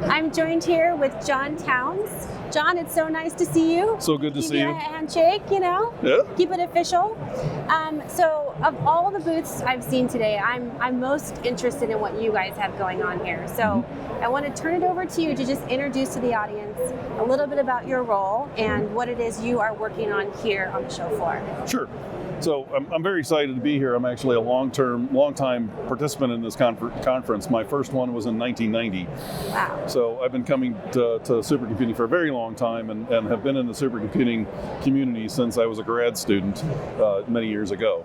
I'm joined here with John Towns. John, it's so nice to see you. So good to see you. A handshake, Yeah. Keep it official. So of all the booths I've seen today, I'm most interested in what you guys have going on here. So I want to turn it over to you to just introduce to the audience a little bit about your role and what it is you are working on here on the show floor. Sure. So I'm very excited to be here. I'm actually a long-time participant in this conference. My first one was in 1990. Wow. So I've been coming to supercomputing for a very long time and have been in the supercomputing community since I was a grad student many years ago.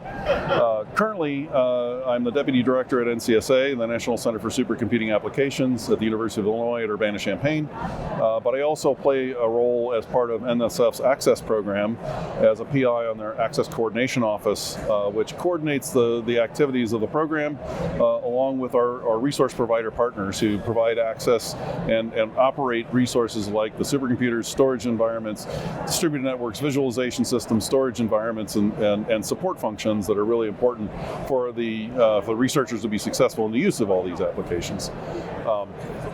Currently, I'm the Deputy Director at NCSA, the National Center for Supercomputing Applications at the University of Illinois at Urbana-Champaign. But I also play a role as part of NSF's Access program as a PI on their Access Coordination Office, which coordinates the activities of the program along with our resource provider partners who provide access and operate resources like the supercomputers, storage environments, distributed networks, visualization systems, storage environments, and support functions that are really important for the researchers to be successful in the use of all these applications.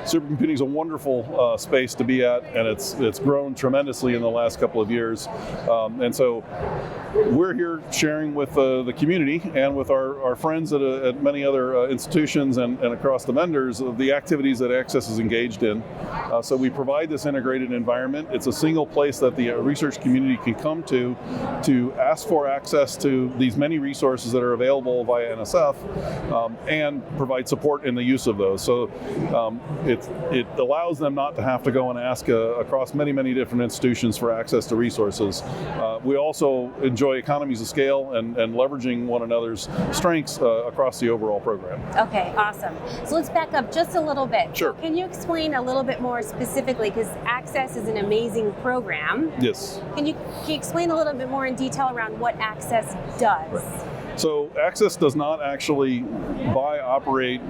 Supercomputing is a wonderful space to be at, and it's grown tremendously in the last couple of years. And so we're here sharing with the community and with our friends at many other institutions and across the vendors of the activities that Access is engaged in. So we provide this integrated environment. It's a single place that the research community can come to ask for access to these many resources that are available via NSF and provide support in the use of those. So it allows them not to have to go and ask across many different institutions for access to resources. We also enjoy economies of scale and leveraging one another's strengths across the overall program. Okay, awesome. So let's back up just a little bit. Sure. So can you explain a little bit more specifically, because Access is an amazing program. Yes. Can you explain a little bit more in detail around what Access does? Right. So Access does not actually operate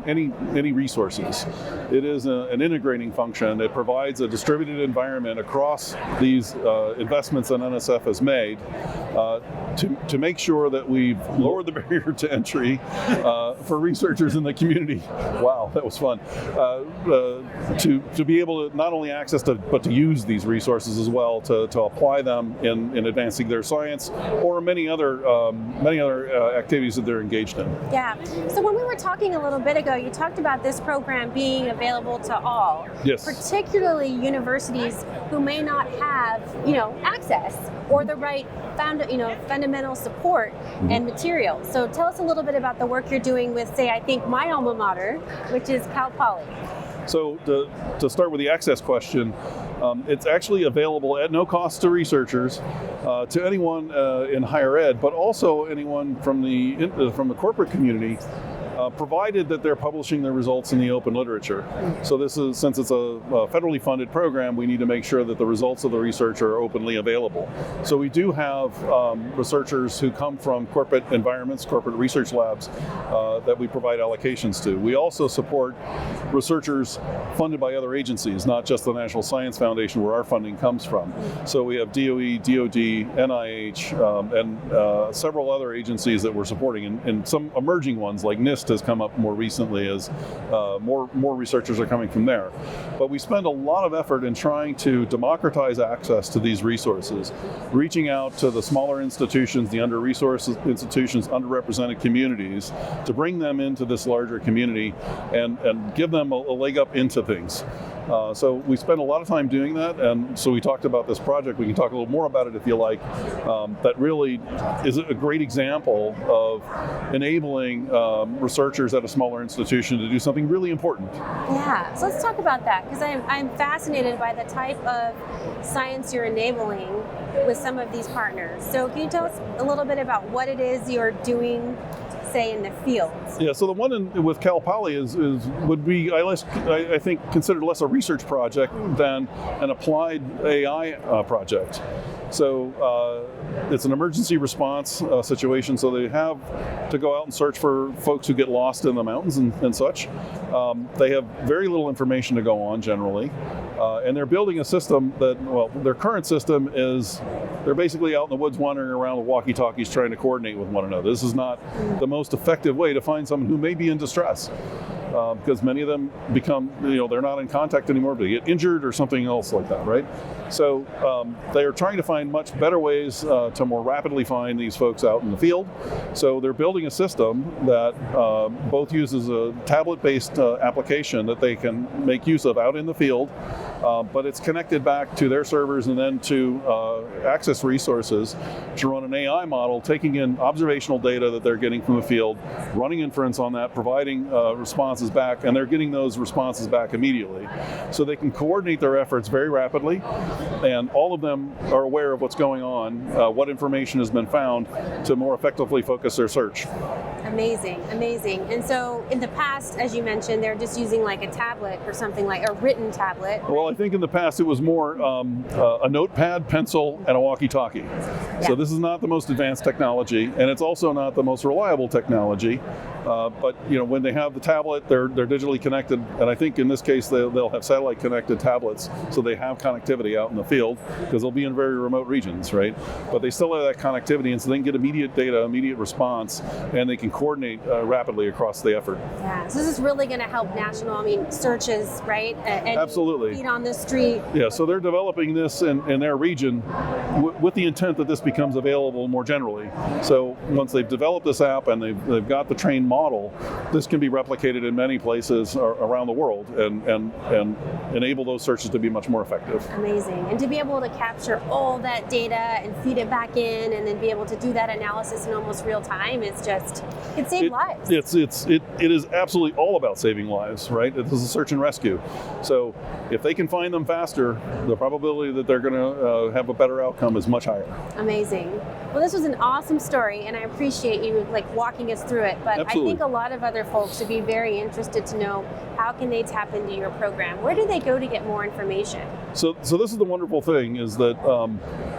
any resources. It is an integrating function. It provides a distributed environment across these investments that NSF has made to make sure that we've lowered the barrier to entry for researchers in the community. Wow, that was fun. To be able to not only access but to use these resources as well to apply them in advancing their science or many other activities that they're engaged in. Yeah. So when we were talking a little bit ago, you talked about this program being available to all. Yes. Particularly universities who may not have, access or the right fundamental support and material. So tell us a little bit about the work you're doing with, say, I think my alma mater, which is Cal Poly. So to start with the access question, it's actually available at no cost to researchers, to anyone in higher ed, but also anyone from the corporate community, provided that they're publishing their results in the open literature. So since it's a federally funded program, we need to make sure that the results of the research are openly available. So we do have researchers who come from corporate environments, corporate research labs, that we provide allocations to. We also support researchers funded by other agencies, not just the National Science Foundation, where our funding comes from. So we have DOE, DOD, NIH, and several other agencies that we're supporting, and some emerging ones like NIST has come up more recently as more researchers are coming from there. But we spend a lot of effort in trying to democratize access to these resources, reaching out to the smaller institutions, the under-resourced institutions, underrepresented communities, to bring them into this larger community and give them a leg up into things. So we spend a lot of time doing that, and so we talked about this project. We can talk a little more about it if you like. That really is a great example of enabling researchers at a smaller institution to do something really important. Yeah, so let's talk about that, because I'm fascinated by the type of science you're enabling with some of these partners. So can you tell us a little bit about what it is you're doing, say, in the field? Yeah, so the one with Cal Poly would be, I think, considered less a research project than an applied AI project. So it's an emergency response situation, so they have to go out and search for folks who get lost in the mountains and such. They have very little information to go on generally, and they're building a system that, well, their current system is they're basically out in the woods wandering around with walkie-talkies trying to coordinate with one another. This is not the most effective way to find someone who may be in distress. because many of them become, they're not in contact anymore, but they get injured or something else like that, right? So they are trying to find much better ways to more rapidly find these folks out in the field. So they're building a system that both uses a tablet-based application that they can make use of out in the field, but it's connected back to their servers and then to access resources to run an AI model, taking in observational data that they're getting from the field, running inference on that, providing responses back, and they're getting those responses back immediately. So they can coordinate their efforts very rapidly, and all of them are aware of what's going on, what information has been found, to more effectively focus their search. Amazing, amazing. And so in the past, as you mentioned, they're just using like a tablet or something, like a written tablet. Well, I think in the past it was more a notepad, pencil, and a walkie-talkie. Yeah. So this is not the most advanced technology, and it's also not the most reliable technology. But when they have the tablet, they're digitally connected, and I think in this case they'll have satellite-connected tablets, so they have connectivity out in the field because they'll be in very remote regions, right? But they still have that connectivity, and so they can get immediate data, immediate response, and they can coordinate rapidly across the effort. Yeah, so this is really going to help national, searches, right? Absolutely. Feet on the street. Yeah, so they're developing this in their region with the intent that this becomes available more generally. So once they've developed this app and they've got the trained model, this can be replicated in many places around the world and enable those searches to be much more effective. Amazing. And to be able to capture all that data and feed it back in and then be able to do that analysis in almost real time is just, it saves lives. It is absolutely all about saving lives, right? This is a search and rescue. So if they can find them faster, the probability that they're going to have a better outcome is much higher. Amazing. Well, this was an awesome story, and I appreciate you walking us through it. But Absolutely. I think a lot of other folks would be very interested to know, how can they tap into your program? Where do they go to get more information? So this is the wonderful thing, is that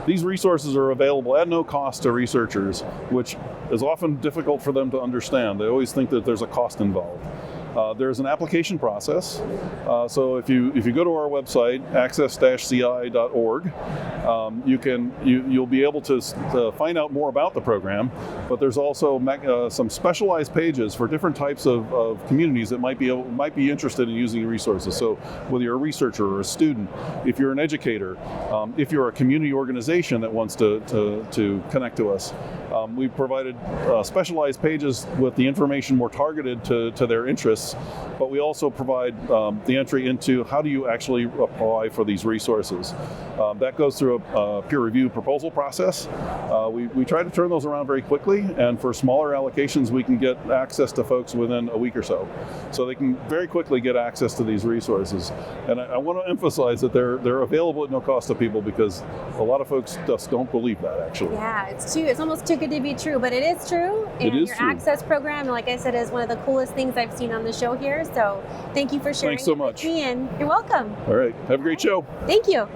these resources are available at no cost to researchers, which is often difficult for them to understand. They always think that there's a cost involved. There's an application process. So if you go to our website, access-ci.org, you'll be able to find out more about the program. But there's also some specialized pages for different types of communities that might be interested in using resources. So whether you're a researcher or a student, if you're an educator, if you're a community organization that wants to connect to us, we've provided specialized pages with the information more targeted to their interests. But we also provide the entry into how do you actually apply for these resources. That goes through a peer review proposal process. We try to turn those around very quickly, and for smaller allocations we can get access to folks within a week or so. So they can very quickly get access to these resources. And I want to emphasize that they're available at no cost to people, because a lot of folks just don't believe that, actually. Yeah, it's almost too good to be true, but it is true. And it is your true. Access program, like I said, is one of the coolest things I've seen on the show here. So thank you for sharing. Thanks so much. With me, and you're welcome. All right. Have a great show. Thank you.